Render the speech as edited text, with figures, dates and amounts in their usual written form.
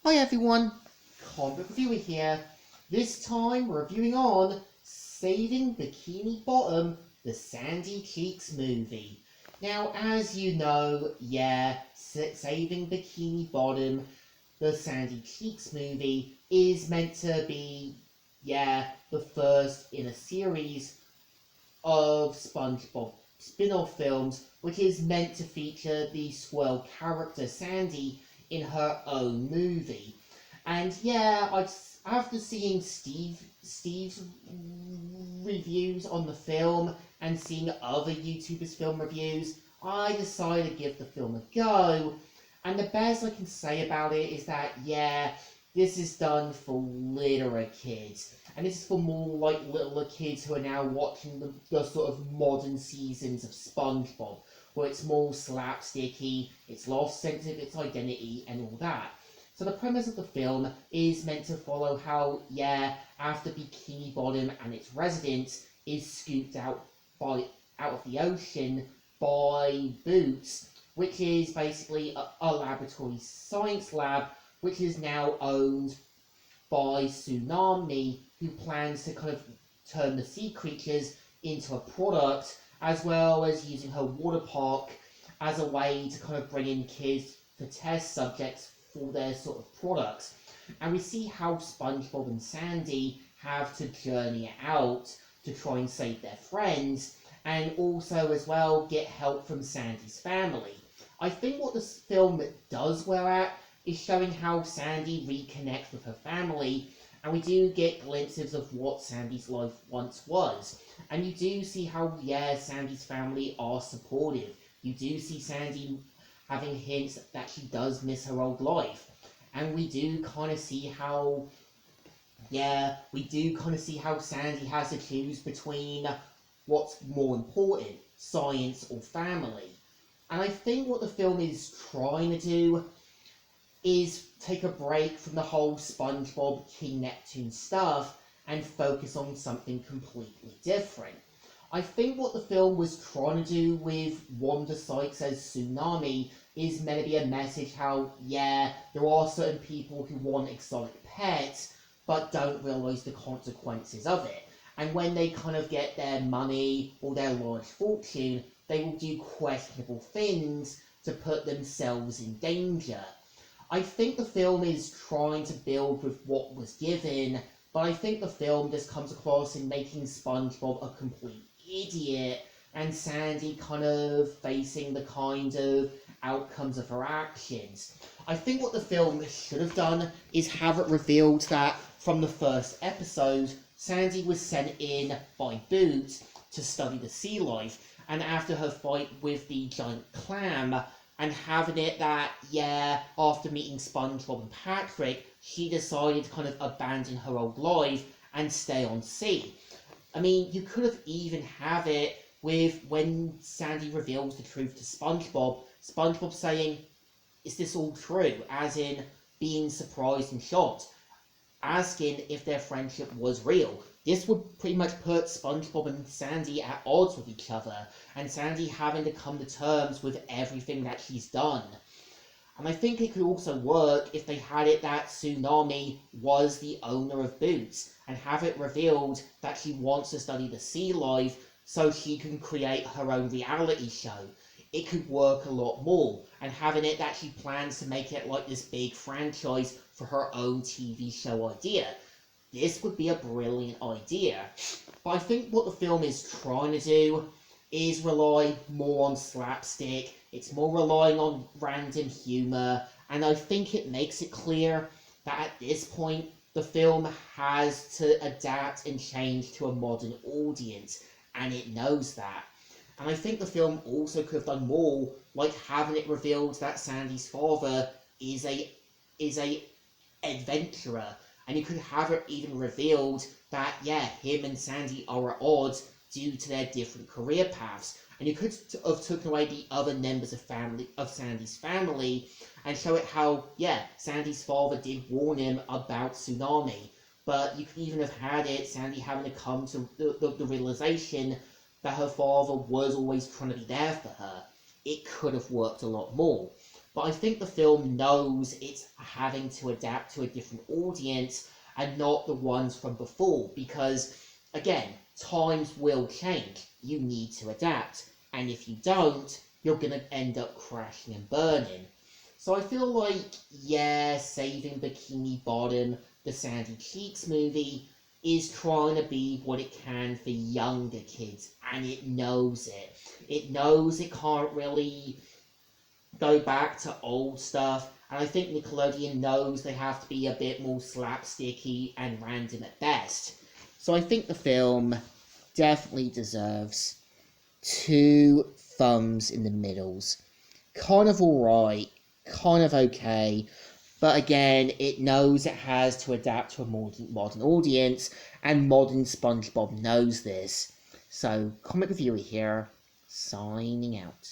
Hi everyone, comic reviewer here. This time we're reviewing on Saving Bikini Bottom The Sandy Cheeks movie. Now, as you know, Saving Bikini Bottom The Sandy Cheeks movie is meant to be, the first in a series of SpongeBob spin-off films, which is meant to feature the squirrel character Sandy in her own movie. And after seeing Steve's reviews on the film and seeing other YouTubers' film reviews, I decided to give the film a go. And the best I can say about it is that, this is done for littler kids. And this is for more like littler kids who are now watching the sort of modern seasons of SpongeBob, where it's more slapsticky, it's lost sense of its identity, and all that. So the premise of the film is meant to follow how, after Bikini Bottom and its residents is scooped out of the ocean by Boots, which is basically a laboratory science lab, which is now owned by Tsunami, who plans to kind of turn the sea creatures into a product, as well as using her water park as a way to kind of bring in kids for test subjects for their sort of products. And we see how SpongeBob and Sandy have to journey out to try and save their friends, and also as well get help from Sandy's family. I think what this film does well at is showing how Sandy reconnects with her family, and we do get glimpses of what Sandy's life once was. And you do see how, Sandy's family are supportive. You do see Sandy having hints that she does miss her old life. And we do kind of see how, Sandy has to choose between what's more important, science or family. And I think what the film is trying to do is take a break from the whole SpongeBob King Neptune stuff and focus on something completely different. I think what the film was trying to do with Wanda Sykes as Tsunami is meant to be a message how, there are certain people who want exotic pets but don't realise the consequences of it. And when they kind of get their money or their large fortune, they will do questionable things to put themselves in danger. I think the film is trying to build with what was given, but I think the film just comes across in making SpongeBob a complete idiot and Sandy kind of facing the kind of outcomes of her actions. I think what the film should have done is have it revealed that from the first episode, Sandy was sent in by Boots to study the sea life, and after her fight with the giant clam, and having it that, after meeting SpongeBob and Patrick, she decided to kind of abandon her old life and stay on sea. I mean, you could have even have it with when Sandy reveals the truth to SpongeBob saying, "Is this all true?" As in, being surprised and shocked, asking if their friendship was real. This would pretty much put SpongeBob and Sandy at odds with each other, and Sandy having to come to terms with everything that she's done. And I think it could also work if they had it that Tsunami was the owner of Boots, and have it revealed that she wants to study the sea life so she can create her own reality show. It could work a lot more, and having it that she plans to make it like this big franchise for her own TV show idea. This would be a brilliant idea. But I think what the film is trying to do is rely more on slapstick, it's more relying on random humour, and I think it makes it clear that at this point, the film has to adapt and change to a modern audience, and it knows that. And I think the film also could have done more, like having it revealed that Sandy's father is a adventurer, and you could have it even revealed that, him and Sandy are at odds due to their different career paths. And you could have taken away the other members of Sandy's family and show it how, Sandy's father did warn him about Tsunami. But you could even have had it Sandy having to come to the realization that her father was always trying to be there for her. It could have worked a lot more. But I think the film knows it having to adapt to a different audience and not the ones from before, because again, times will change. You need to adapt, and if you don't, you're going to end up crashing and burning. So I feel like, yeah, Saving Bikini Bottom, the Sandy Cheeks movie, is trying to be what it can for younger kids, and it knows it. It knows it can't really go back to old stuff, and I think Nickelodeon knows they have to be a bit more slapsticky and random at best. So I think the film definitely deserves 2 thumbs in the middles. Kind of alright, kind of okay, but again, it knows it has to adapt to a modern audience, and modern SpongeBob knows this. So, Comic Reviewer here, signing out.